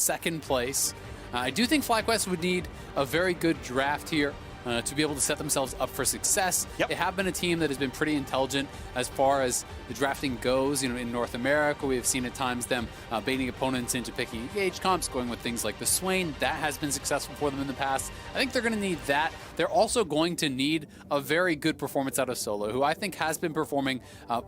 second place. I do think Flyquest would need a very good draft here to be able to set themselves up for success. Yep. They have been a team that has been pretty intelligent as far as the drafting goes. You know, in North America, we have seen at times them baiting opponents into picking engage comps, going with things like the Swain. That has been successful for them in the past. I think they're going to need that. They're also going to need a very good performance out of Solo, who I think has been performing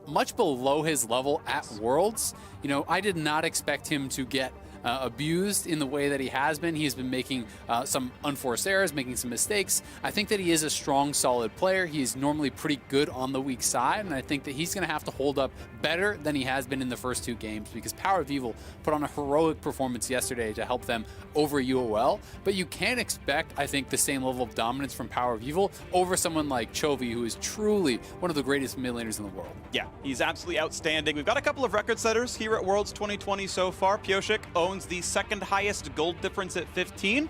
much below his level at Worlds. You know, I did not expect him to get abused in the way that he has been. He has been making some unforced errors, making some mistakes. I think that he is a strong, solid player. He is normally pretty good on the weak side, and I think that he's going to have to hold up better than he has been in the first 2 games, because Power of Evil put on a heroic performance yesterday to help them over UOL, but you can't expect, I think, the same level of dominance from Power of Evil over someone like Chovy, who is truly one of the greatest mid laners in the world. Yeah, he's absolutely outstanding. We've got a couple of record setters here at Worlds 2020 so far. Pioshik owns the second highest gold difference at 15.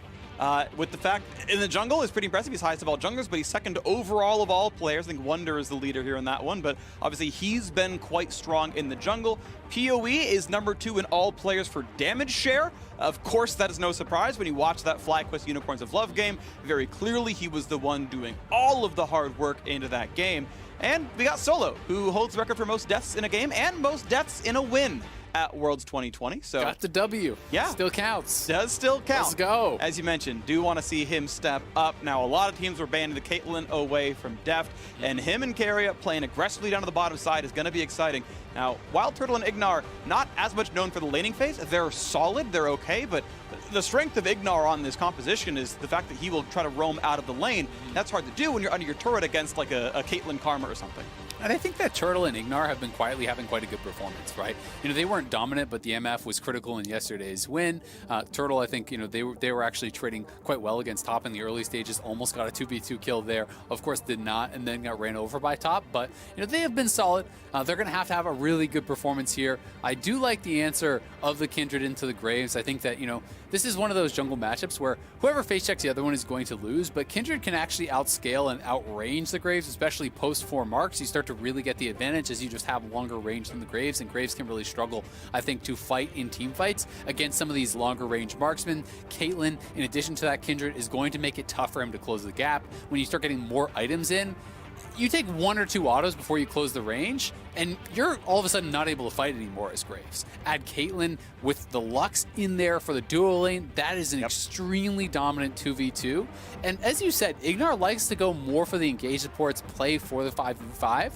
With the fact in the jungle is pretty impressive. He's highest of all junglers, but he's second overall of all players. I think Wonder is the leader here in that one, but obviously he's been quite strong in the jungle. PoE is number 2 in all players for damage share. Of course, that is no surprise when you watch that Flyquest Unicorns of Love game. Very clearly, he was the one doing all of the hard work into that game. And we got Solo, who holds the record for most deaths in a game and most deaths in a win at Worlds 2020. So got the W. Yeah. Still counts. Does still count. Let's go. As you mentioned, do want to see him step up. Now, a lot of teams were banning the Caitlyn away from Deft, and him and Carrier playing aggressively down to the bottom side is going to be exciting. Now, Wild Turtle and Ignar, not as much known for the laning phase. They're solid, they're okay, but the strength of Ignar on this composition is the fact that he will try to roam out of the lane. That's hard to do when you're under your turret against like a Caitlyn Karma or something. And I think that Turtle and Ignar have been quietly having quite a good performance, right? You know, they weren't dominant, but the MF was critical in yesterday's win. Turtle, I think, you know, they were actually trading quite well against Top in the early stages, almost got a 2v2 kill there. Of course, did not, and then got ran over by Top. But, you know, they have been solid. They're going to have a really good performance here. I do like the answer of the Kindred into the Graves. I think that, you know, this is one of those jungle matchups where whoever face checks the other one is going to lose, but Kindred can actually outscale and outrange the Graves, especially post 4 marks. You start to really get the advantage as you just have longer range than the Graves, and Graves can really struggle, I think, to fight in team fights against some of these longer range marksmen. Caitlyn, in addition to that Kindred, is going to make it tough for him to close the gap. When you start getting more items in, you take 1 or 2 autos before you close the range, and you're all of a sudden not able to fight anymore as Graves. Add Caitlyn with the Lux in there for the duo lane. That is an extremely dominant 2v2. And as you said, Ignar likes to go more for the engage supports, play for the 5v5.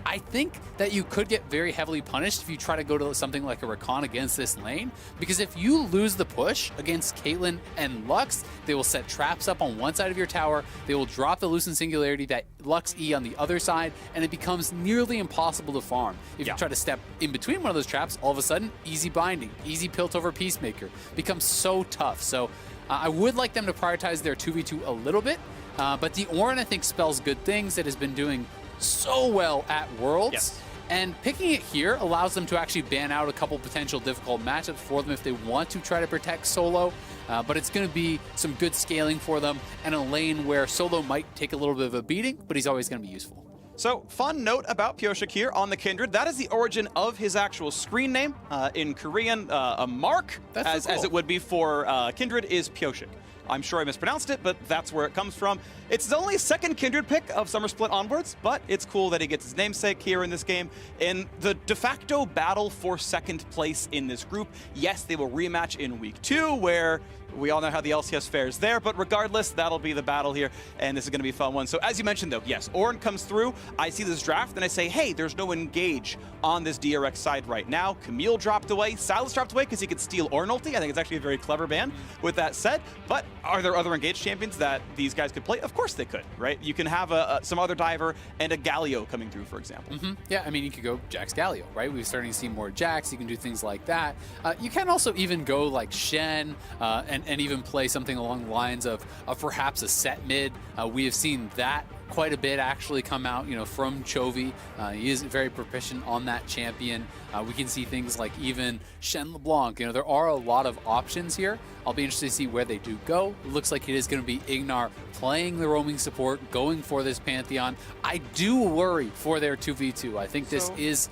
I think that you could get very heavily punished if you try to go to something like a Rakan against this lane, because if you lose the push against Caitlyn and Lux, they will set traps up on one side of your tower, they will drop the Lucent Singularity, that Lux E on the other side, and it becomes nearly impossible to farm. If you try to step in between one of those traps, all of a sudden, easy binding, easy Piltover Peacemaker, becomes so tough. So I would like them to prioritize their 2v2 a little bit, but the Ornn, I think, spells good things. It has been doing so well at Worlds, and picking it here allows them to actually ban out a couple potential difficult matchups for them if they want to try to protect Solo, but it's going to be some good scaling for them and a lane where Solo might take a little bit of a beating, but he's always going to be useful. So, fun note about Pioshik here on the Kindred. That is the origin of his actual screen name. In Korean, a mark, as it would be for Kindred, is Pioshik. I'm sure I mispronounced it, but that's where it comes from. It's his only second Kindred pick of Summer Split onwards, but it's cool that he gets his namesake here in this game. In the de facto battle for second place in this group, yes, they will rematch in week 2, where we all know how the LCS fares there, but regardless, that'll be the battle here, and this is going to be a fun one. So as you mentioned, though, yes, Ornn comes through. I see this draft, and I say, hey, there's no engage on this DRX side right now. Camille dropped away. Silas dropped away because he could steal Ornn ulti. I think it's actually a very clever ban with that said. But are there other engage champions that these guys could play? Of course they could, right? You can have some other diver and a Galio coming through, for example. Yeah, I mean, you could go Jax Galio, right? We're starting to see more Jax. You can do things like that. You can also even go like Shen and even play something along the lines of perhaps a set mid. We have seen that quite a bit actually come out, you know, from Chovy. He is very proficient on that champion. We can see things like even Shen LeBlanc. You know, there are a lot of options here. I'll be interested to see where they do go. It looks like it is going to be Ignar playing the roaming support, going for this Pantheon. I do worry for their 2v2. I think this is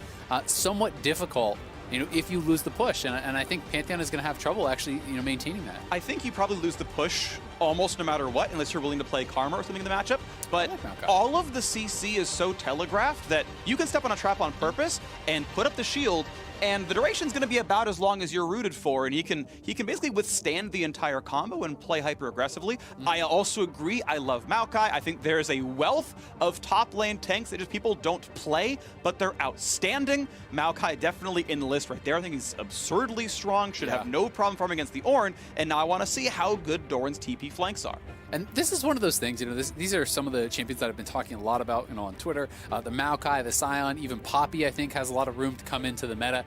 somewhat difficult if you lose the push. And I think Pantheon is going to have trouble actually, maintaining that. I think you probably lose the push almost no matter what, unless you're willing to play Karma or something in the matchup. But all of the CC is so telegraphed that you can step on a trap on purpose and put up the shield, and the duration's going to be about as long as you're rooted for, and he can basically withstand the entire combo and play hyper aggressively. I also agree. I love Maokai. I think there's a wealth of top lane tanks that just people don't play, but they're outstanding. Maokai definitely in the list right there. I think he's absurdly strong. Should have no problem farming against the Ornn. And now I want to see how good Doran's TP flanks are. And this is one of those things, these are some of the champions that I've been talking a lot about, on Twitter. The Maokai, the Sion, even Poppy, I think, has a lot of room to come into the meta.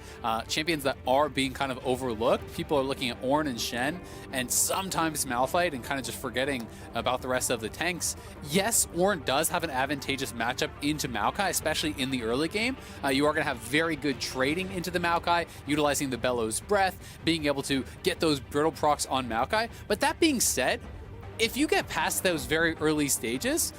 Champions that are being kind of overlooked. People are looking at Ornn and Shen, and sometimes Malphite, and kind of just forgetting about the rest of the tanks. Yes, Ornn does have an advantageous matchup into Maokai, especially in the early game. You are going to have very good trading into the Maokai, utilizing the Bellows Breath, being able to get those brittle procs on Maokai. But that being said, if you get past those very early stages,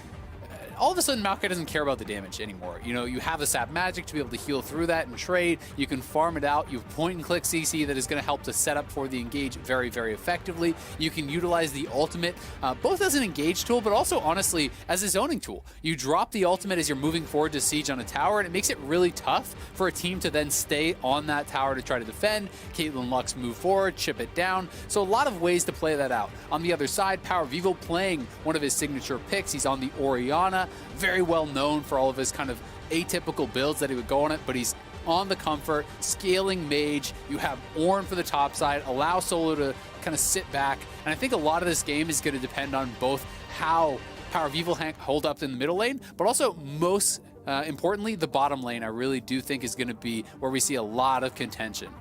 all of a sudden Maokai doesn't care about the damage anymore. You have the sap magic to be able to heal through that and trade. You can farm it out. You have point and click CC that is going to help to set up for the engage very, very effectively. You can utilize the ultimate both as an engage tool, but also honestly as a zoning tool. You drop the ultimate as you're moving forward to siege on a tower, and it makes it really tough for a team to then stay on that tower to try to defend. Caitlyn Lux move forward, chip it down. So a lot of ways to play that out. On the other side, Power Vivo playing one of his signature picks. He's on the Orianna. Very well known for all of his kind of atypical builds that he would go on it, but he's on the comfort, scaling mage. You have Ornn for the top side, allow Solo to kind of sit back. And I think a lot of this game is going to depend on both how Power of Evil hold up in the middle lane, but also most importantly, the bottom lane I really do think is going to be where we see a lot of contention.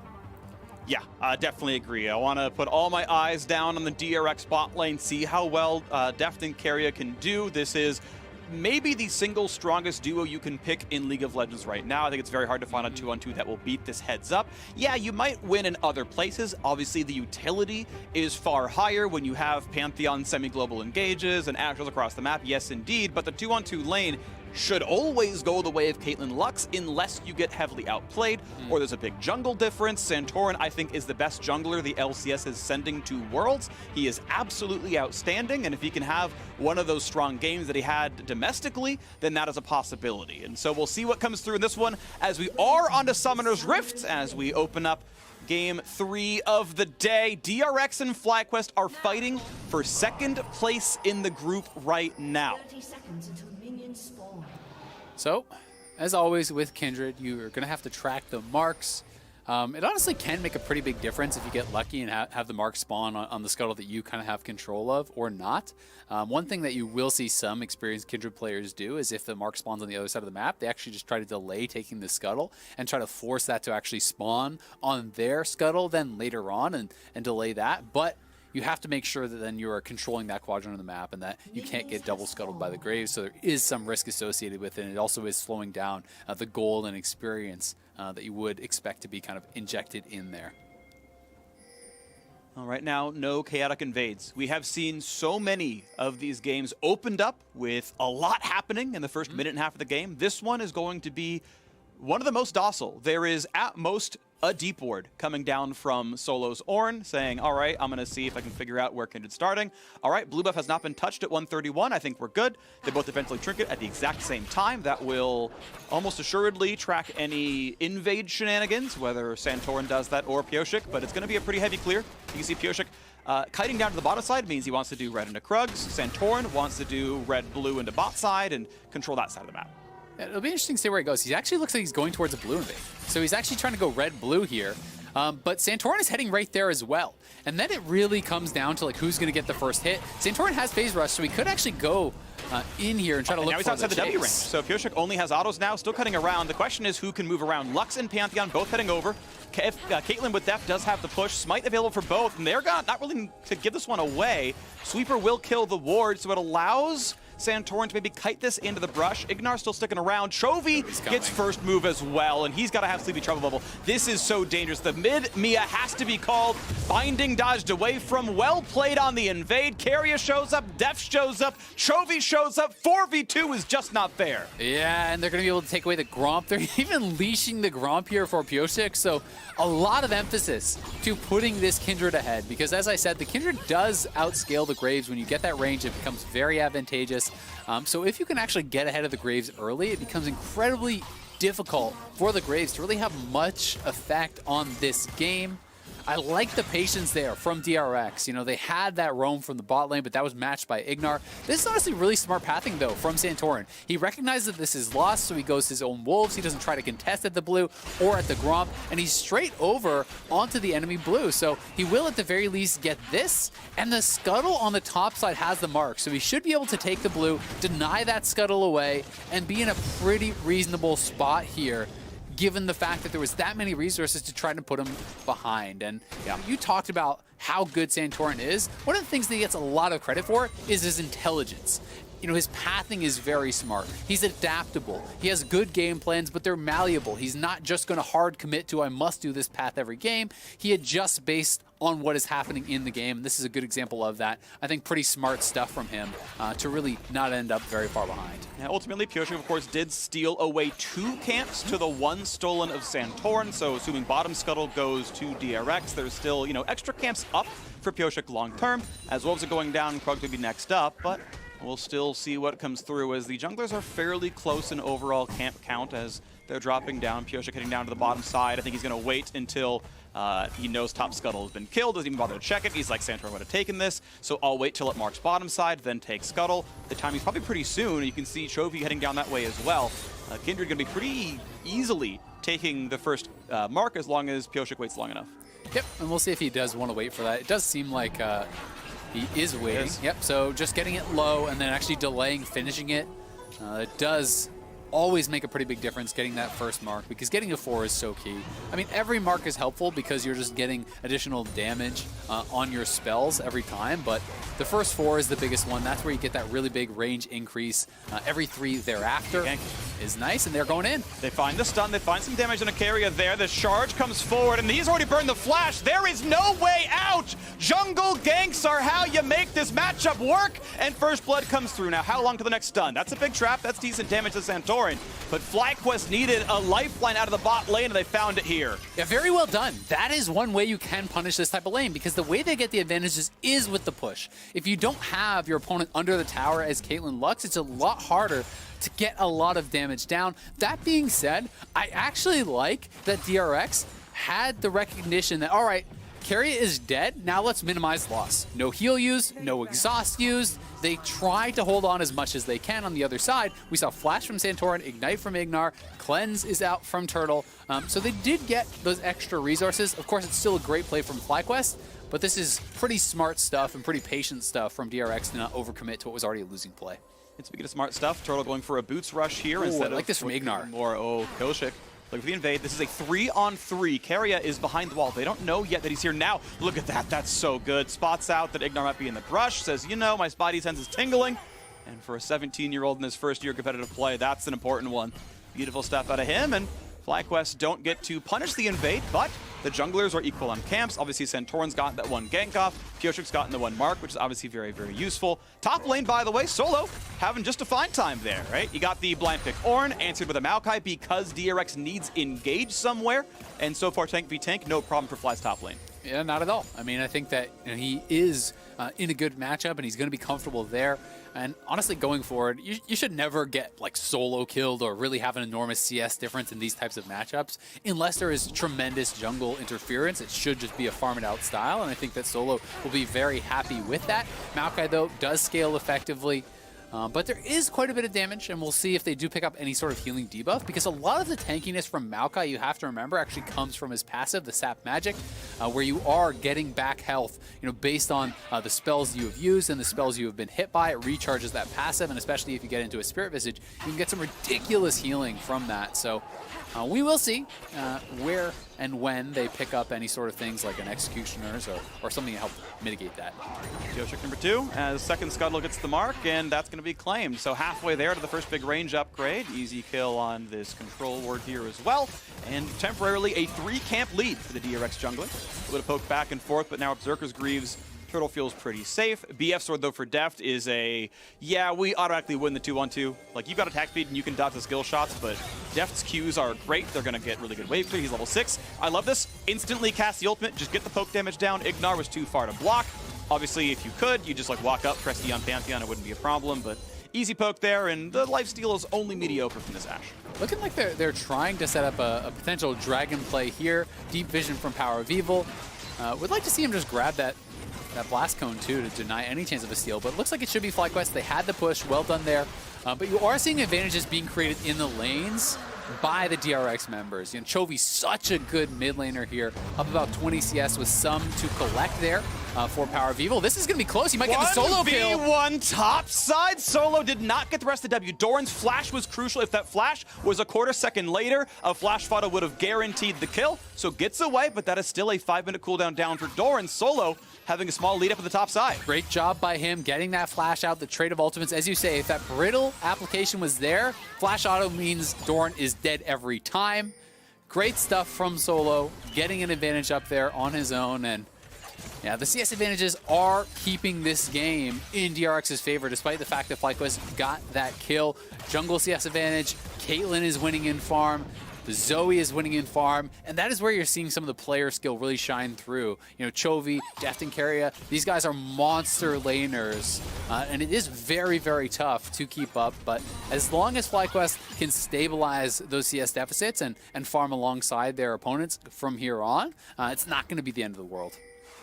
Yeah, I definitely agree. I want to put all my eyes down on the DRX bot lane, see how well Deft and Keria can do. This is maybe the single strongest duo you can pick in League of Legends right now. I think it's very hard to find a 2-on-2 that will beat this heads up. Yeah, you might win in other places. Obviously, the utility is far higher when you have Pantheon semi-global engages and Ashes across the map. Yes, indeed, but the 2-on-2 lane should always go the way of Caitlyn Lux unless you get heavily outplayed or there's a big jungle difference. Santorin, I think, is the best jungler the LCS is sending to Worlds. He is absolutely outstanding, and if he can have one of those strong games that he had domestically, then that is a possibility. And so we'll see what comes through in this one as we are onto Summoner's Rift as we open up Game 3 of the day. DRX and Flyquest are fighting for second place in the group right now. 30 seconds until minions spawn. So, as always with Kindred, you're going to have to track the marks. It honestly can make a pretty big difference if you get lucky and have the mark spawn on the scuttle that you kind of have control of or not. One thing that you will see some experienced Kindred players do is if the mark spawns on the other side of the map, they actually just try to delay taking the scuttle and try to force that to actually spawn on their scuttle then later on and delay that. But you have to make sure that then you are controlling that quadrant of the map and that you can't get double scuttled by the graves. So there is some risk associated with it. And it also is slowing down the gold and experience that you would expect to be kind of injected in there. All right, now, no chaotic invades. We have seen so many of these games opened up with a lot happening in the first minute and a half of the game. This one is going to be one of the most docile. There is at most a deep ward coming down from Solo's Ornn saying, all right, I'm going to see if I can figure out where Kindred's starting. All right, blue buff has not been touched at 131. I think we're good. They both eventually trinket at the exact same time. That will almost assuredly track any invade shenanigans, whether Santorin does that or Pyosik, but it's going to be a pretty heavy clear. You can see Pyosik kiting down to the bottom side means he wants to do red into Krugs. Santorin wants to do red-blue into bot side and control that side of the map. It'll be interesting to see where he goes. He actually looks like he's going towards a blue invade. So he's actually trying to go red-blue here. But Santorin is heading right there as well. And then it really comes down to like who's going to get the first hit. Santorin has phase rush, so he could actually go in here and try to look for the chase. Now he's outside the W range. So Pyosik only has autos now, still cutting around. The question is who can move around. Lux and Pantheon both heading over. If Caitlyn with Deft does have the push, Smite available for both, and they're not willing to give this one away. Sweeper will kill the ward, so it allows Santorin to maybe kite this into the brush. Ignar still sticking around. Chovy gets first move as well, and he's got to have Sleepy Trouble Bubble. This is so dangerous. The mid Mia has to be called. Binding dodged away from. Well played on the invade. Keria shows up. Def shows up. Chovy shows up. 4v2 is just not fair. Yeah, and they're going to be able to take away the Gromp. They're even leashing the Gromp here for Pyosik, so a lot of emphasis to putting this Kindred ahead, because as I said, the Kindred does outscale the Graves. When you get that range, it becomes very advantageous. So if you can actually get ahead of the Graves early, it becomes incredibly difficult for the Graves to really have much effect on this game. I like the patience there from DRX. You know, they had that roam from the bot lane, but that was matched by Ignar. This is honestly really smart pathing, though, from Santorin. He recognizes that this is lost, so he goes his own wolves. He doesn't try to contest at the blue or at the Gromp, and he's straight over onto the enemy blue. So he will, at the very least, get this, and the Scuttle on the top side has the mark, so he should be able to take the blue, deny that Scuttle away, and be in a pretty reasonable spot here, given the fact that there was that many resources to try to put him behind. And yeah, you talked about how good Santorin is. One of the things that he gets a lot of credit for is his intelligence. You know, his pathing is very smart. He's adaptable. He has good game plans, but they're malleable. He's not just going to hard commit to, I must do this path every game. He adjusts based on what is happening in the game. This is a good example of that. I think pretty smart stuff from him to really not end up very far behind. Yeah, ultimately, Pyosik, of course, did steal away 2 camps to the 1 stolen of Santorin, so assuming bottom Scuttle goes to DRX, there's still, you know, extra camps up for Pyosik long term. As wolves are going down, Krug will be next up, but we'll still see what comes through as the junglers are fairly close in overall camp count as they're dropping down. Pyosik heading down to the bottom side. I think he's going to wait until he knows top Scuttle has been killed, doesn't even bother to check it. He's like, Santorin would have taken this, so I'll wait till it marks bottom side, then take Scuttle. The timing's probably pretty soon. You can see Chovy heading down that way as well. Kindred going to be pretty easily taking the first mark as long as Pyosik waits long enough. Yep, and we'll see if he does want to wait for that. It does seem like he is waiting. Yep, so just getting it low and then actually delaying finishing it. It does always make a pretty big difference getting that first mark, because getting a 4 is so key. I mean, every mark is helpful because you're just getting additional damage on your spells every time, but the first 4 is the biggest one. That's where you get that really big range increase. Every 3 thereafter is nice, and they're going in. They find the stun, they find some damage on a Keria there. The charge comes forward, and he's already burned the flash. There is no way out! Jungle ganks are how you make this matchup work, and first blood comes through. Now, how long to the next stun? That's a big trap. That's decent damage to Santorin. But Flyquest needed a lifeline out of the bot lane, and they found it here. Yeah, very well done. That is one way you can punish this type of lane, because the way they get the advantages is with the push. If you don't have your opponent under the tower as Caitlyn Lux, it's a lot harder to get a lot of damage down. That being said, I actually like that DRX had the recognition that, all right, Keria is dead, now let's minimize loss. No heal used, no exhaust used. They try to hold on as much as they can on the other side. We saw Flash from Santorin, Ignite from Ignar, Cleanse is out from Turtle. So they did get those extra resources. Of course, it's still a great play from Flyquest, but this is pretty smart stuff and pretty patient stuff from DRX to not overcommit to what was already a losing play. And speaking of smart stuff, Turtle going for a boots rush here instead I like this from Ignar. More, Pyosik. Look at the invade. This is a 3-on-3. Keria is behind the wall. They don't know yet that he's here now. Look at that. That's so good. Spots out that Ignar might be in the brush. Says, you know, my spidey sense is tingling. And for a 17-year-old in his first year competitive play, that's an important one. Beautiful stuff out of him. And Flyquest don't get to punish the invade, but the junglers are equal on camps. Obviously, Santorin's gotten that 1 gank off. Pyosik's gotten the 1 mark, which is obviously very, very useful. Top lane, by the way, Solo having just a fine time there, right? You got the blind pick Ornn, answered with a Maokai because DRX needs engage somewhere. And so far, tank v tank, no problem for Fly's top lane. Yeah, not at all. I mean, I think that he is in a good matchup, and he's going to be comfortable there. And honestly, going forward, you should never get like solo killed or really have an enormous CS difference in these types of matchups unless there is tremendous jungle interference. It should just be a farm it out style, and I think that Solo will be very happy with that. Maokai, though, does scale effectively. But there is quite a bit of damage, and we'll see if they do pick up any sort of healing debuff, because a lot of the tankiness from Maokai, you have to remember, actually comes from his passive, the Sap Magic, where you are getting back health, you know, based on the spells you have used and the spells you have been hit by. It recharges that passive, and especially if you get into a Spirit Visage, you can get some ridiculous healing from that. So we will see where and when they pick up any sort of things like an Executioners or something to help mitigate that. Pyosik number 2 as second Scuttle gets the mark, and that's going to be claimed. So halfway there to the first big range upgrade. Easy kill on this control ward here as well. And temporarily a 3-camp lead for the DRX jungler. A little poke back and forth, but now Berserker's Greaves. Turtle feels pretty safe. BF Sword, though, for Deft is a, yeah, we automatically win the 2-1-2. Like, you've got attack speed and you can dodge the skill shots, but Deft's Qs are great. They're going to get really good wave clear. He's level 6. I love this. Instantly cast the ultimate. Just get the poke damage down. Ignar was too far to block. Obviously, if you could, you just, like, walk up, press E on Pantheon. It wouldn't be a problem, but easy poke there, and the lifesteal is only mediocre from this Ashe. Looking like they're trying to set up a potential dragon play here. Deep vision from Power of Evil. Would like to see him just grab that blast cone too to deny any chance of a steal, but it looks like it should be Flyquest. They had the push, well done there. But you are seeing advantages being created in the lanes by the DRX members. You know, Chovy's such a good mid laner here, up about 20 CS with some to collect there for Power of Evil. This is going to be close. He might get the solo kill. 1v1 top side. Solo did not get the rest of the W. Doran's flash was crucial. If that flash was a quarter second later, a flash photo would have guaranteed the kill. So gets away, but that is still a 5-minute cooldown down for Doran. Solo having a small lead up at the top side. Great job by him getting that flash out, the trade of ultimates. As you say, if that brittle application was there, flash auto means Doran is dead every time. Great stuff from Solo, getting an advantage up there on his own. And yeah, the CS advantages are keeping this game in DRX's favor, despite the fact that Flyquest got that kill. Jungle CS advantage, Caitlyn is winning in farm, Zoe is winning in farm, and that is where you're seeing some of the player skill really shine through. You know, Chovy, Deft, and Keria, these guys are monster laners, and it is very, very tough to keep up, but as long as Flyquest can stabilize those CS deficits and farm alongside their opponents from here on, it's not going to be the end of the world.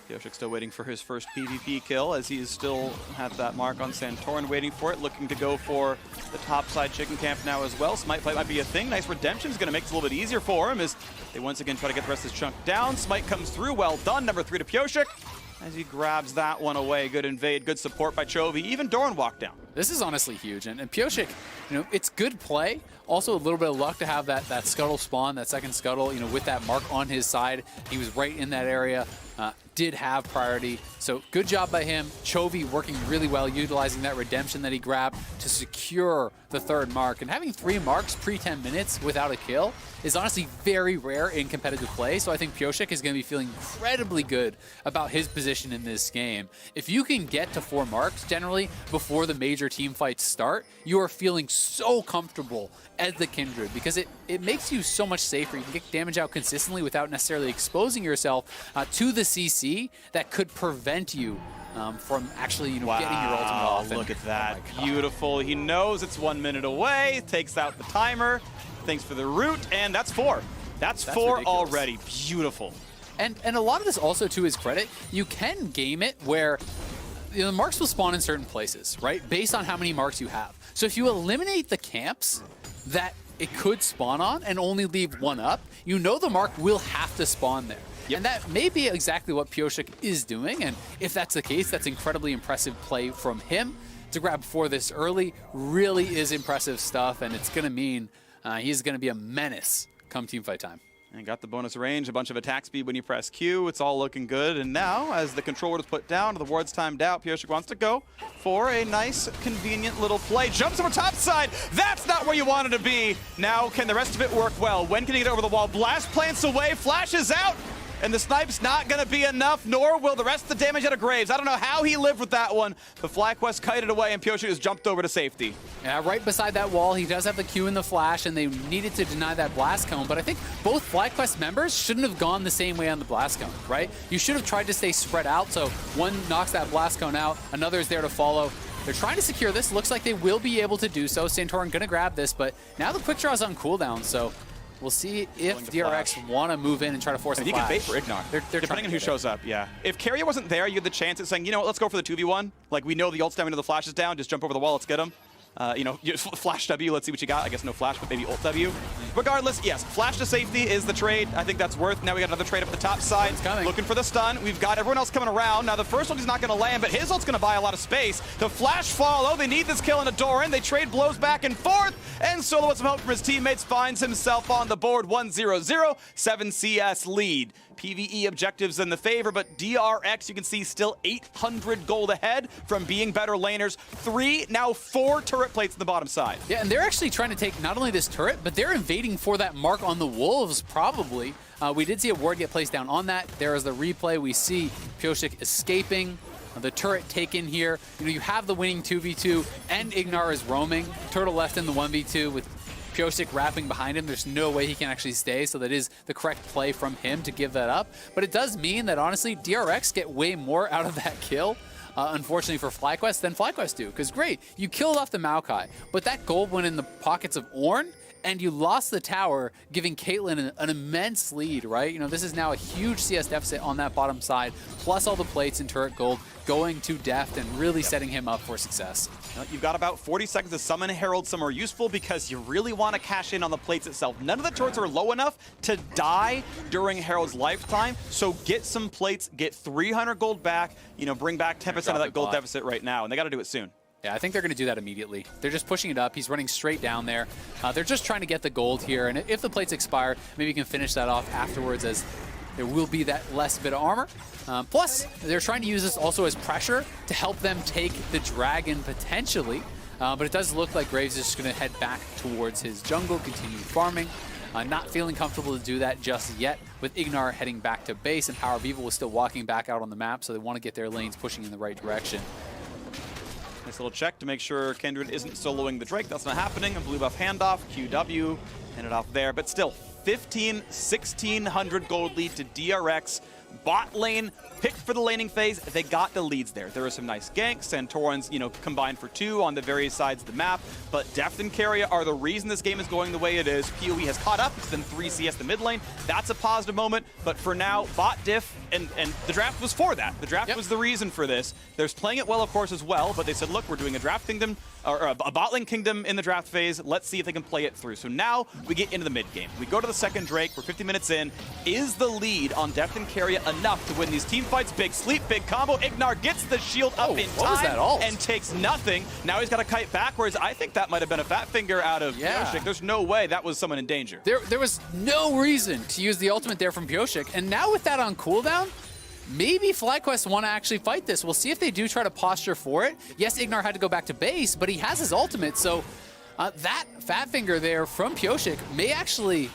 Pyosik still waiting for his first PvP kill as he's still had that mark on Santorin waiting for it, looking to go for the top side chicken camp now as well. Smite fight might be a thing. Nice redemption is going to make it a little bit easier for him as they once again try to get the rest of this chunk down. Smite comes through, well done. Number 3 to Pyosik as he grabs that one away. Good invade, good support by Chovy. Even Doran walked down. This is honestly huge, and Pyosik, you know, it's good play. Also a little bit of luck to have that scuttle spawn, that second scuttle, you know, with that mark on his side. He was right in that area. Did have priority, so good job by him. Chovy working really well, utilizing that redemption that he grabbed to secure the third mark. And having 3 marks pre-10 minutes without a kill is honestly very rare in competitive play, so I think Pyosik is going to be feeling incredibly good about his position in this game. If you can get to 4 marks generally before the major team fights start, you are feeling so comfortable as the Kindred, because it makes you so much safer. You can get damage out consistently without necessarily exposing yourself to the CC that could prevent you from actually, you know, getting your ultimate off. Look at that. Oh, beautiful. He knows it's 1 minute away, takes out the timer. Thanks for the root, and that's 4. That's 4 ridiculous already. Beautiful. And a lot of this also, to his credit, you can game it where, you know, the marks will spawn in certain places, right? Based on how many marks you have. So if you eliminate the camps that it could spawn on and only leave 1 up, you know the mark will have to spawn there. Yep. And that may be exactly what Pyosik is doing, and if that's the case, that's incredibly impressive play from him. To grab 4 this early really is impressive stuff, and it's going to mean he's going to be a menace come teamfight time. And got the bonus range, a bunch of attack speed when you press Q. It's all looking good. And now, as the control ward is put down, the ward's timed out, Pyosik wants to go for a nice, convenient little play. Jumps over top side. That's not where you wanted to be. Now, can the rest of it work well? When can he get over the wall? Blast plants away, flashes out. And the snipe's not going to be enough, nor will the rest of the damage out of Graves. I don't know how he lived with that one, but Flyquest kited away and Pyosik just jumped over to safety. Yeah, right beside that wall, he does have the Q and the flash, and they needed to deny that blast cone, but I think both Flyquest members shouldn't have gone the same way on the blast cone, right? You should have tried to stay spread out, so one knocks that blast cone out, another is there to follow. They're trying to secure this. Looks like they will be able to do so. Santorin going to grab this, but now the quick draw is on cooldown, so we'll see if DRX want to move in and try to force a flash. You can bait for Ignar. They're depending on who shows up, yeah. If Keria wasn't there, you had the chance at saying, you know what, let's go for the 2v1. Like, we know the ult stamina of the flash is down, just jump over the wall, let's get him. Flash W, let's see what you got. I guess no flash, but maybe ult W. Regardless, yes, flash to safety is the trade. I think that's worth. Now we got another trade up the top side. Looking for the stun. We've got everyone else coming around. Now the first ult is not going to land, but his ult's going to buy a lot of space. The flash follow. They need this kill into Doran. They trade blows back and forth. And Solo with some help from his teammates finds himself on the board. 1-0-0. 7 CS lead. PvE objectives in the favor, but DRX, you can see, still 800 gold ahead from being better laners. 3, now 4 turret plates in the bottom side. Yeah, and they're actually trying to take not only this turret, but they're invading for that mark on the Wolves, probably. We did see a ward get placed down on that. There is the replay. We see Pyosik escaping. The turret taken here. You have the winning 2v2, and Ignar is roaming. Turtle left in the 1v2 with Pyosik wrapping behind him. There's no way he can actually stay, so that is the correct play from him to give that up. But it does mean that, honestly, DRX get way more out of that kill, unfortunately for Flyquest, than Flyquest do. Because great, you killed off the Maokai, but that gold went in the pockets of Ornn, and you lost the tower, giving Caitlyn an immense lead, right? This is now a huge CS deficit on that bottom side, plus all the plates and turret gold going to Deft and really setting him up for success. You've got about 40 seconds to summon Herald somewhere useful because you really want to cash in on the plates itself. None of the turrets are low enough to die during Herald's lifetime, so get some plates, get 300 gold back, bring back 10% of that gold deficit right now, and they got to do it soon. Yeah, I think they're going to do that immediately. They're just pushing it up. He's running straight down there. They're just trying to get the gold here, and if the plates expire, maybe you can finish that off afterwards, as there will be that less bit of armor. Plus, they're trying to use this also as pressure to help them take the dragon potentially. But it does look like Graves is just going to head back towards his jungle, continue farming. Not feeling comfortable to do that just yet, with Ignar heading back to base, and Power of Evil was still walking back out on the map, so they want to get their lanes pushing in the right direction. Nice little check to make sure Kindred isn't soloing the Drake. That's not happening. A blue buff handoff, QW, ended off there. But still, 1,600 gold lead to DRX. Bot lane, picked for the laning phase. They got the leads there. There were some nice ganks. Santorans, combined for 2 on the various sides of the map. But Deft and Keria are the reason this game is going the way it is. PoE has caught up. It's been 3 CS the mid lane. That's a positive moment. But for now, bot diff, and the draft was for that. The draft was the reason for this. There's playing it well, of course, as well. But they said, look, we're doing a draft kingdom, or a bot lane kingdom in the draft phase. Let's see if they can play it through. So now we get into the mid game. We go to the second Drake. We're 50 minutes in. Is the lead on Deft and Keria enough to win these team fights? Big sleep, big combo. Ignar gets the shield up in time and takes nothing. Now he's got a kite backwards. I think that might have been a fat finger out of Pyosik. There's no way that was someone in danger. There was no reason to use the ultimate there from Pyosik. And now with that on cooldown, maybe Flyquest want to actually fight this. We'll see if they do try to posture for it. Yes, Ignar had to go back to base, but he has his ultimate. So that fat finger there from Pyosik may actually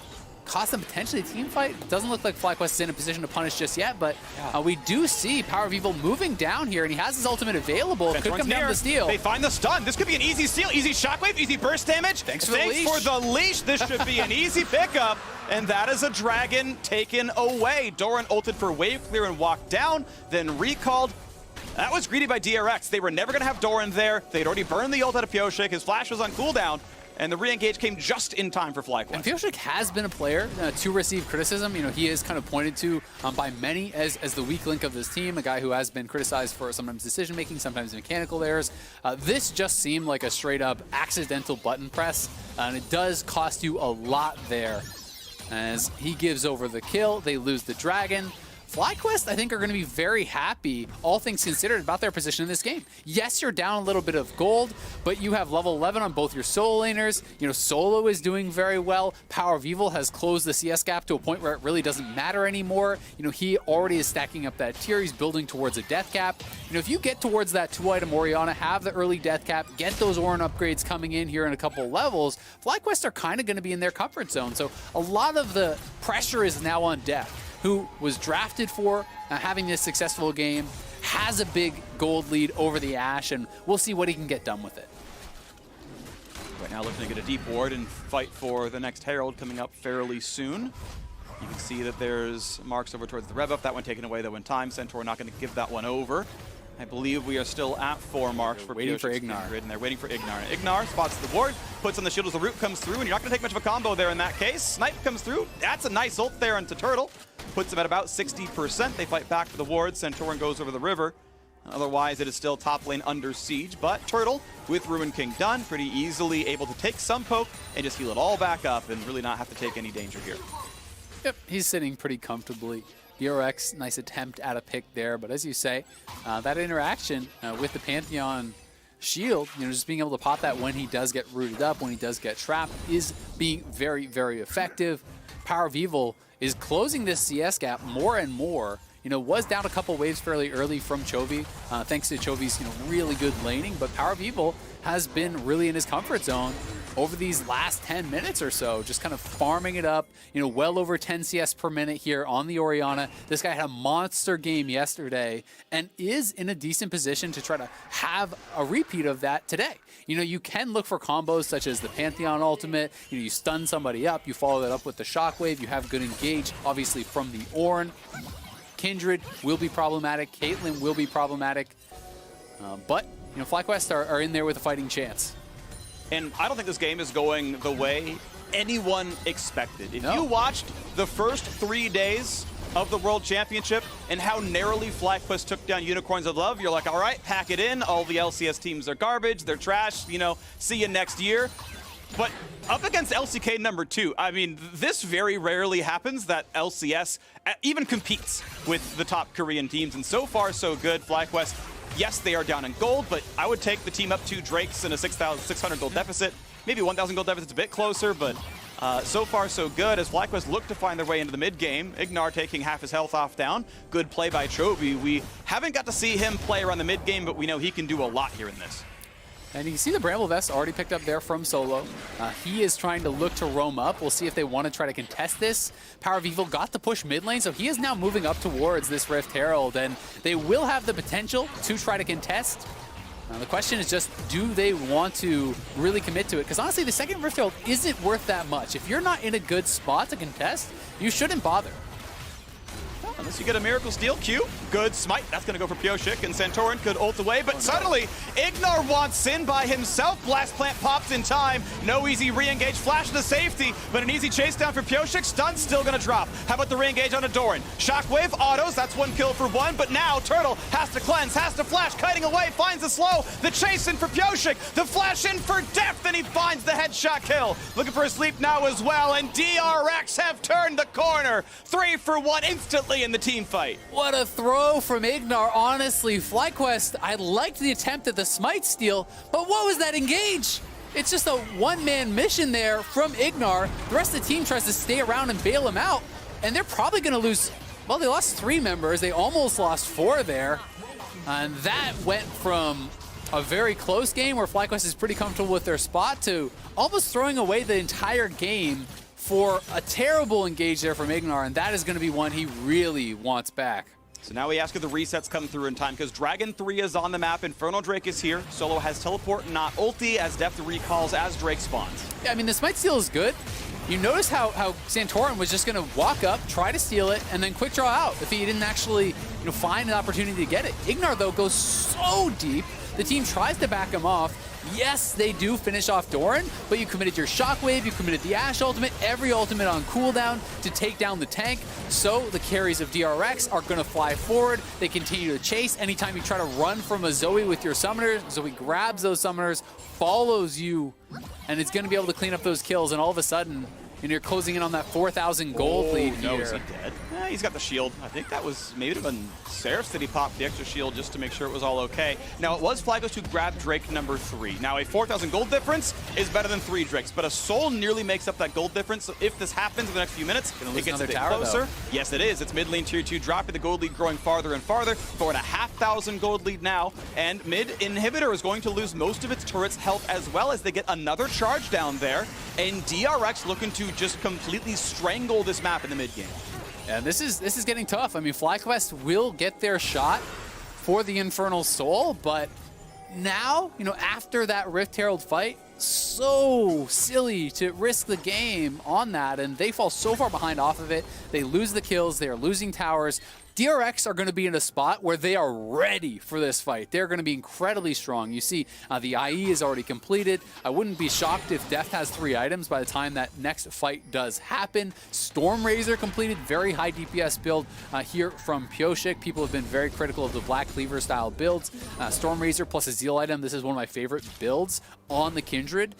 cost them potentially a team fight. It doesn't look like Flyquest is in a position to punish just yet, but we do see Power of Evil moving down here, and he has his ultimate available. Could come down to steal. They find the stun. This could be an easy steal, easy shockwave, easy burst damage. Thanks for the leash. This should be an easy pickup, and that is a dragon taken away. Doran ulted for wave clear and walked down, then recalled. That was greedy by DRX. They were never going to have Doran there. They'd already burned the ult out of Pyosik. His flash was on cooldown. And the re-engage came just in time for Flyquest. And Pyosik has been a player to receive criticism. He is kind of pointed to by many as the weak link of this team, a guy who has been criticized for sometimes decision-making, sometimes mechanical errors. This just seemed like a straight-up accidental button press, and it does cost you a lot there. As he gives over the kill, they lose the dragon. Flyquest, I think, are going to be very happy, all things considered, about their position in this game. Yes, you're down a little bit of gold, but you have level 11 on both your solo laners. Solo is doing very well. Power of Evil has closed the CS gap to a point where it really doesn't matter anymore. He already is stacking up that tier. He's building towards a death cap. If you get towards that 2-item Orianna, have the early death cap, get those Ornn upgrades coming in here in a couple levels, Flyquest are kind of going to be in their comfort zone. So a lot of the pressure is now on Deft, who was drafted for having this successful game, has a big gold lead over the Ashe, and we'll see what he can get done with it. Right now looking to get a deep ward and fight for the next Herald coming up fairly soon. You can see that there's marks over towards the rev up. That one taken away though in time. Centaur not going to give that one over. I believe we are still at 4 marks for waiting for Ignar. And they're waiting for Ignar. Ignar spots the ward, puts on the shield as the root comes through, and you're not going to take much of a combo there in that case. Snipe comes through. That's a nice ult there into Turtle. Puts him at about 60%. They fight back for the ward. Centauran goes over the river. Otherwise, it is still top lane under siege, but Turtle, with Ruin King done, pretty easily able to take some poke and just heal it all back up and really not have to take any danger here. Yep, he's sitting pretty comfortably. DRX, nice attempt at a pick there, but as you say, that interaction with the Pantheon shield, just being able to pop that when he does get rooted up, when he does get trapped, is being very, very effective. Power of Evil is closing this CS gap more and more. Was down a couple waves fairly early from Chovy, thanks to Chovy's really good laning, but Power of Evil has been really in his comfort zone over these last 10 minutes or so, just kind of farming it up, well over 10 CS per minute here on the Orianna. This guy had a monster game yesterday and is in a decent position to try to have a repeat of that today. You can look for combos such as the Pantheon ultimate, you stun somebody up, you follow that up with the Shockwave, you have good engage, obviously from the Ornn. Kindred will be problematic, Caitlyn will be problematic, but Flyquest are in there with a fighting chance. And I don't think this game is going the way anyone expected. If you watched the first 3 days of the World Championship and how narrowly Flyquest took down Unicorns of Love, you're like, all right, pack it in. All the LCS teams are garbage, they're trash, see you next year. But up against LCK #2, I mean, this very rarely happens that LCS even competes with the top Korean teams. And so far, so good. Flyquest, yes, they are down in gold, but I would take the team up to Drakes in a 6,600 gold deficit. Maybe 1,000 gold deficit's a bit closer, but so far so good as Flyquest look to find their way into the mid game. Ignar taking half his health off down. Good play by Chovy. We haven't got to see him play around the mid game, but we know he can do a lot here in this. And you can see the Bramble Vest already picked up there from Solo. He is trying to look to roam up. We'll see if they want to try to contest this. Power of Evil got the push mid lane, so he is now moving up towards this Rift Herald, and they will have the potential to try to contest. The question is just, do they want to really commit to it? Because honestly, the second Rift Herald isn't worth that much. If you're not in a good spot to contest, you shouldn't bother. Unless you get a Miracle Steal, Q, good smite. That's going to go for Pioshik, and Santorin could ult away, but suddenly Ignar wants in by himself. Blast Plant pops in time. No easy re-engage, flash to safety, but an easy chase down for Pioshik. Stun's still going to drop. How about the re-engage on Adoran? Shockwave, autos, that's one kill for one, but now Turtle has to cleanse, has to flash, kiting away, finds the slow, the chase in for Pioshik, the flash in for death, and he finds the headshot kill. Looking for a sleep now as well, and DRX have turned the corner. 3 for 1 instantly in the team fight. What a throw from Ignar. Honestly, Flyquest, I liked the attempt at the smite steal, but what was that engage? It's just a one-man mission there from Ignar. The rest of the team tries to stay around and bail him out, and they're probably going to lose. Well, they lost 3 members. They almost lost 4 there, and that went from a very close game where Flyquest is pretty comfortable with their spot to almost throwing away the entire game for a terrible engage there from Ignar, and that is going to be one he really wants back. So now we ask if the resets come through in time, because Dragon 3 is on the map, Infernal Drake is here, Solo has teleport, not ulti, as Depth recalls as Drake spawns. Yeah, I mean, the smite steal is good. You notice how Santorin was just going to walk up, try to steal it, and then quick draw out if he didn't actually find an opportunity to get it. Ignar, though, goes so deep, the team tries to back him off. Yes, they do finish off Doran, but you committed your Shockwave, you committed the Ashe ultimate, every ultimate on cooldown to take down the tank. So the carries of DRX are going to fly forward. They continue to chase. Anytime you try to run from a Zoe with your summoners, Zoe grabs those summoners, follows you, and it's going to be able to clean up those kills. And all of a sudden, you're closing in on that 4,000 gold lead here. No, is he dead? He's got the shield. I think that was maybe even Seraph that he popped the extra shield just to make sure it was all okay. Now, it was Flyquest who grabbed Drake #3. Now, a 4,000 gold difference is better than 3 Drakes, but a soul nearly makes up that gold difference. So if this happens in the next few minutes, it gets a bit closer. Though. Yes, it is. It's mid lane tier 2 dropping, the gold lead growing farther and farther. 4,500 gold lead now, and mid inhibitor is going to lose most of its turret's health as well as they get another charge down there, and DRX looking to just completely strangle this map in the mid game. Yeah, this is getting tough. I mean, Flyquest will get their shot for the Infernal Soul, but now, after that Rift Herald fight, so silly to risk the game on that, and they fall so far behind off of it. They lose the kills, they are losing towers. DRX are going to be in a spot where they are ready for this fight. They're going to be incredibly strong. You see, the IE is already completed. I wouldn't be shocked if Death has 3 items by the time that next fight does happen. Stormrazor completed, very high DPS build here from Pioshik. People have been very critical of the Black Cleaver style builds. Stormrazor plus a Zeal item, this is one of my favorite builds on the Kindred.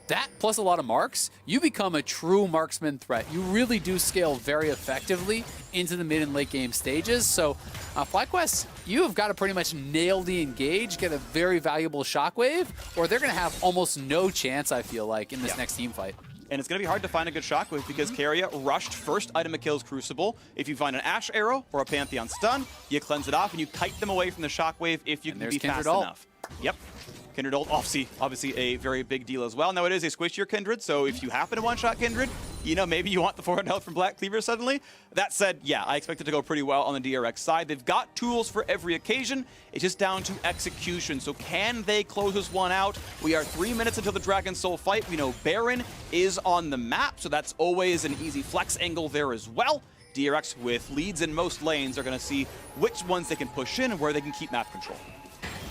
That plus a lot of marks, you become a true marksman threat. You really do scale very effectively into the mid and late game stages. So Flyquest, you have got to pretty much nail the engage, get a very valuable shockwave, or they're going to have almost no chance, I feel like, in this next team fight. And it's going to be hard to find a good shockwave because Keria rushed first item that kills Crucible. If you find an Ash Arrow or a Pantheon Stun, you cleanse it off and you kite them away from the shockwave if you can be fast enough. Yep. Kindred ult, obviously a very big deal as well. Now it is a squishier Kindred, so if you happen to one-shot Kindred, you know, maybe you want the 400 health from Black Cleaver suddenly. That said, yeah, I expect it to go pretty well on the DRX side. They've got tools for every occasion. It's just down to execution. So can they close this one out? We are 3 minutes until the Dragon Soul fight. We know Baron is on the map, so that's always an easy flex angle there as well. DRX with leads in most lanes are going to see which ones they can push in and where they can keep map control.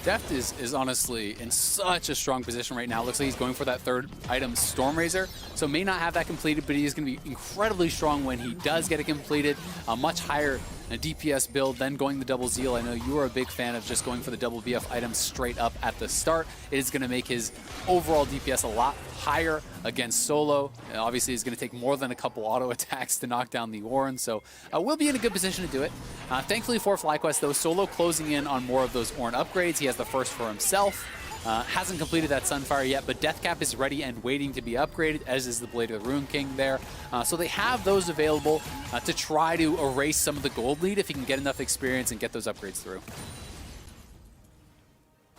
Deft is honestly in such a strong position right now. Looks like he's going for that 3rd item, Stormrazor. So may not have that completed, but he is going to be incredibly strong when he does get it completed. A much higher DPS build than going the double Zeal. I know you are a big fan of just going for the double BF items straight up at the start. It is going to make his overall DPS a lot higher against solo. Obviously, he's going to take more than a couple auto attacks to knock down the Ornn, so we'll be in a good position to do it. Thankfully for Flyquest, though, solo closing in on more of those Ornn upgrades. He has the first for himself. Hasn't completed that Sunfire yet, but Deathcap is ready and waiting to be upgraded, as is the Blade of the Rune King there. So they have those available to try to erase some of the gold lead if he can get enough experience and get those upgrades through.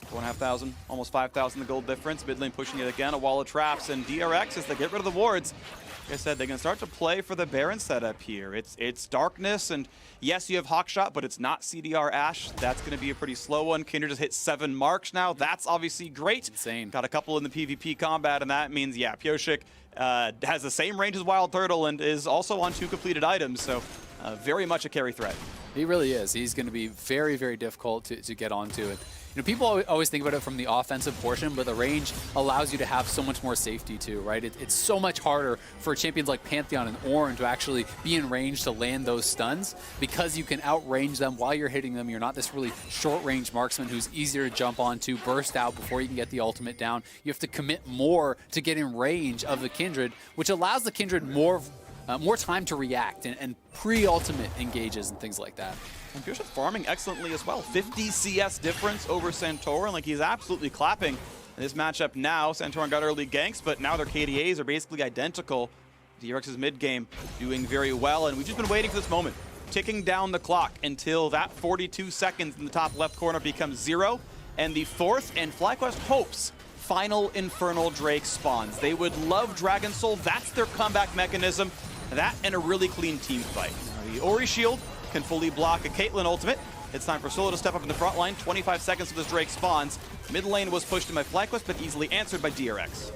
4,500, almost 5,000 the gold difference. Mid lane pushing it again, a wall of traps, and DRX, as they get rid of the wards, like I said, they can start to play for the Baron setup here. It's darkness, and yes, you have Hawkshot, but it's not CDR Ashe. That's going to be a pretty slow one. Kindred just hit 7 marks now. That's obviously great. Insane. Got a couple in the PvP combat, and that means, yeah, Pioshik has the same range as Wild Turtle and is also on 2 completed items, so very much a carry threat. He really is. He's going to be very, very difficult to get onto it. You know, people always think about it from the offensive portion, but the range allows you to have so much more safety too, right? It's so much harder for champions like Pantheon and Ornn to actually be in range to land those stuns because you can outrange them while you're hitting them. You're not this really short-range marksman who's easier to jump onto, burst out before you can get the ultimate down. You have to commit more to get in range of the Kindred, which allows the Kindred more time to react and pre-ultimate engages and things like that. And Pioshik farming excellently as well. 50 CS difference over Santorin. Like, he's absolutely clapping in this matchup now. Santorin got early ganks, but now their KDAs are basically identical. DRX's mid game doing very well, and we've just been waiting for this moment. Ticking down the clock until that 42 seconds in the top left corner becomes 0. And the 4th and Flyquest hopes final Infernal Drake spawns. They would love Dragon Soul. That's their comeback mechanism. That and a really clean team fight. Now, the Ori Shield can fully block a Caitlyn ultimate. It's time for Solo to step up in the front line. 25 seconds till this Drake spawns. Mid lane was pushed in by Flyquest, but easily answered by DRX.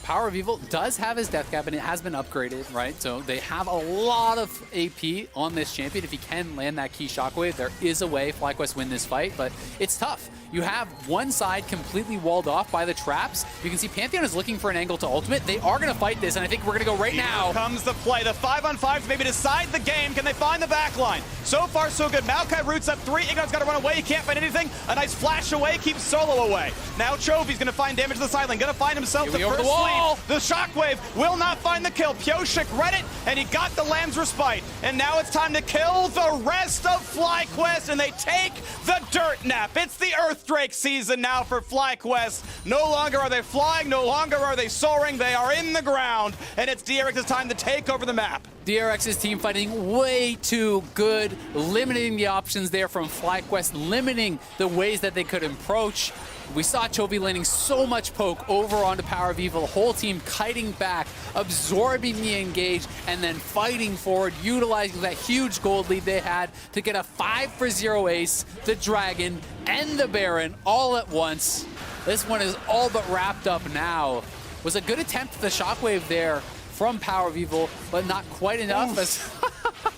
Power of Evil does have his death cap, and it has been upgraded, right? So they have a lot of AP on this champion. If he can land that key shockwave, there is a way Flyquest win this fight, but it's tough. You have one side completely walled off by the traps. You can see Pantheon is looking for an angle to ultimate. They are going to fight this, and I think we're going to go right now. Here comes the play. The 5-on-5s maybe decide the game. Can they find the back line? So far, so good. Maokai roots up 3. Ignar's got to run away. He can't find anything. A nice flash away keeps Solo away. Now Chovy's going to find damage to the side lane. Going to find himself the first sleeve. The shockwave will not find the kill. Pioshik read it, and he got the Lamb's Respite. And now it's time to kill the rest of Flyquest, and they take the dirt nap. It's the Earth Drake season now for Flyquest. No longer are they flying, no longer are they soaring, they are in the ground, and it's DRX's time to take over the map. DRX's team fighting way too good, limiting the options there from Flyquest, limiting the ways that they could approach. We saw Chovy landing so much poke over onto Power of Evil, the whole team kiting back, absorbing the engage, and then fighting forward, utilizing that huge gold lead they had to get a 5-for-0 ace, the Dragon, and the Baron all at once. This one is all but wrapped up now. Was a good attempt at the shockwave there from Power of Evil, but not quite enough. As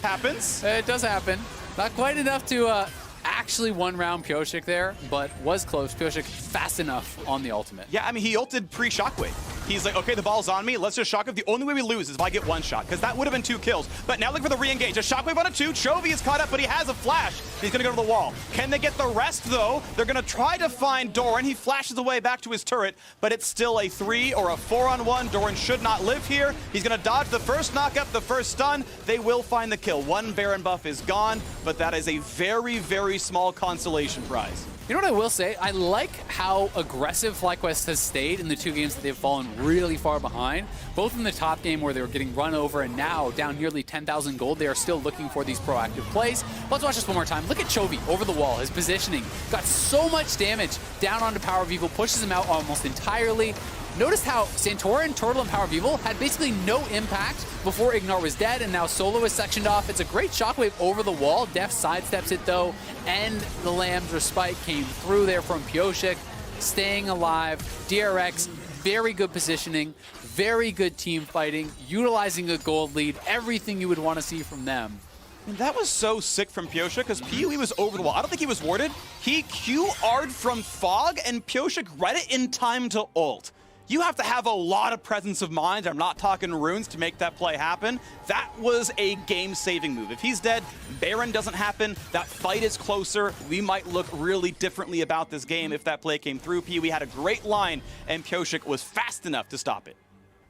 happens. It does happen. Not quite enough to actually one-round Pyosik there, but was close. Pyosik fast enough on the ultimate. Yeah, I mean, he ulted pre-shockwave. He's like, okay, the ball's on me. Let's just shockwave. The only way we lose is if I get one shot, because that would have been 2 kills. But now look for the re-engage. A shockwave on a 2. Chovy is caught up, but he has a flash. He's going to go to the wall. Can they get the rest, though? They're going to try to find Doran. He flashes away back to his turret, but it's still a 3 or a 4-on-1. Doran should not live here. He's going to dodge the first knockup, the first stun. They will find the kill. 1 Baron buff is gone, but that is a very, very small consolation prize. You know what I will say? I like how aggressive Flyquest has stayed in the 2 games that they've fallen really far behind. Both in the top game where they were getting run over and now down nearly 10,000 gold, they are still looking for these proactive plays. Let's watch this one more time. Look at Chovy over the wall. His positioning got so much damage down onto Power of Evil, pushes him out almost entirely. Notice how Santorin, Turtle, and Power of Evil had basically no impact before Ignar was dead, and now Solo is sectioned off. It's a great shockwave over the wall. Def sidesteps it, though, and the Lamb's Respite came through there from Pyosik, staying alive. DRX, very good positioning, very good team fighting, utilizing a gold lead, everything you would want to see from them. And that was so sick from Pyosik, because PoE was over the wall. I don't think he was warded. He QR'd from Fog, and Pyosik read it in time to ult. You have to have a lot of presence of mind. I'm not talking runes to make that play happen. That was a game-saving move. If he's dead, Baron doesn't happen. That fight is closer. We might look really differently about this game if that play came through. PoE had a great line, and Pyosik was fast enough to stop it.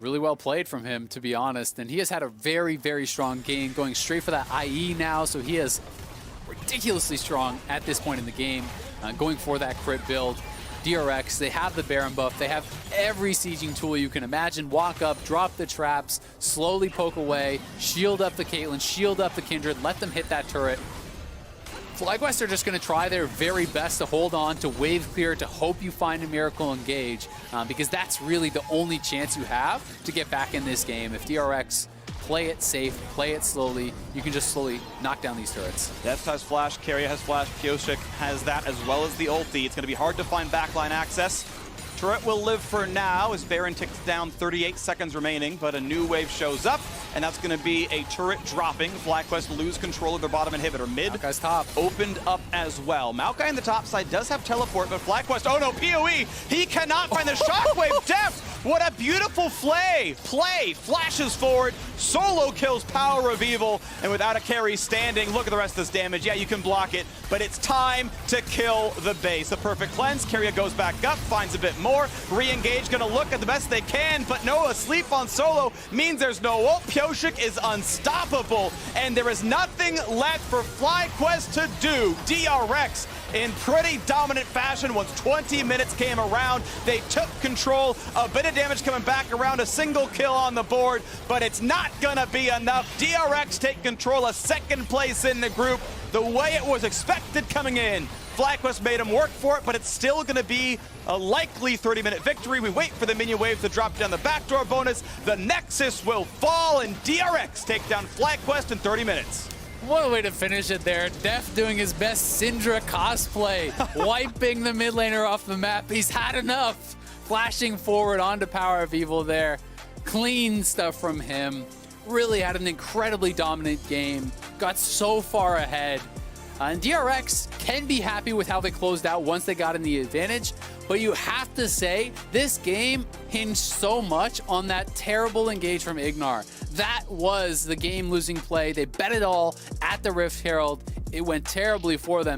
Really well played from him, to be honest. And he has had a very, very strong game, going straight for that IE now. So he is ridiculously strong at this point in the game, going for that crit build. DRX, they have the Baron buff, they have every sieging tool you can imagine. Walk up, drop the traps, slowly poke away, shield up the Caitlyn, shield up the Kindred, let them hit that turret. Flyquest are just going to try their very best to hold on, to wave clear, to hope you find a miracle engage, because that's really the only chance you have to get back in this game. If DRX play it safe, play it slowly, you can just slowly knock down these turrets. Def has flash, Keria has flash, Pyosik has that as well as the ulti. It's going to be hard to find backline access. Turret will live for now as Baron ticks down, 38 seconds remaining, but a new wave shows up, and that's going to be a turret dropping. Flyquest lose control of their bottom inhibitor. Mid Maokai's top opened up as well. Maokai in the top side does have teleport, but Flyquest, oh no, PoE! He cannot find the shockwave. Def, what a beautiful play! Flashes forward, Solo kills Power of Evil, and without a carry standing, look at the rest of this damage. Yeah, you can block it, but it's time to kill the base. The perfect cleanse, Keria goes back up, finds a bit more. Re-engage, gonna look at the best they can, but no asleep on Solo means there's no ult. Pyosik is unstoppable, and there is nothing left for Flyquest to do. DRX in pretty dominant fashion once 20 minutes came around. They took control, a bit of damage coming back around, a single kill on the board, but it's not gonna be enough. DRX take control, a second place in the group, the way it was expected coming in. Flyquest made him work for it, but it's still going to be a likely 30-minute victory. We wait for the minion wave to drop down the backdoor bonus. The Nexus will fall, and DRX take down Flyquest in 30 minutes. What a way to finish it there. Def doing his best Syndra cosplay, wiping the mid laner off the map. He's had enough. Flashing forward onto Power of Evil there. Clean stuff from him. Really had an incredibly dominant game. Got so far ahead. And DRX can be happy with how they closed out once they got in the advantage, but you have to say, this game hinged so much on that terrible engage from Ignar. That was the game-losing play. They bet it all at the Rift Herald. It went terribly for them.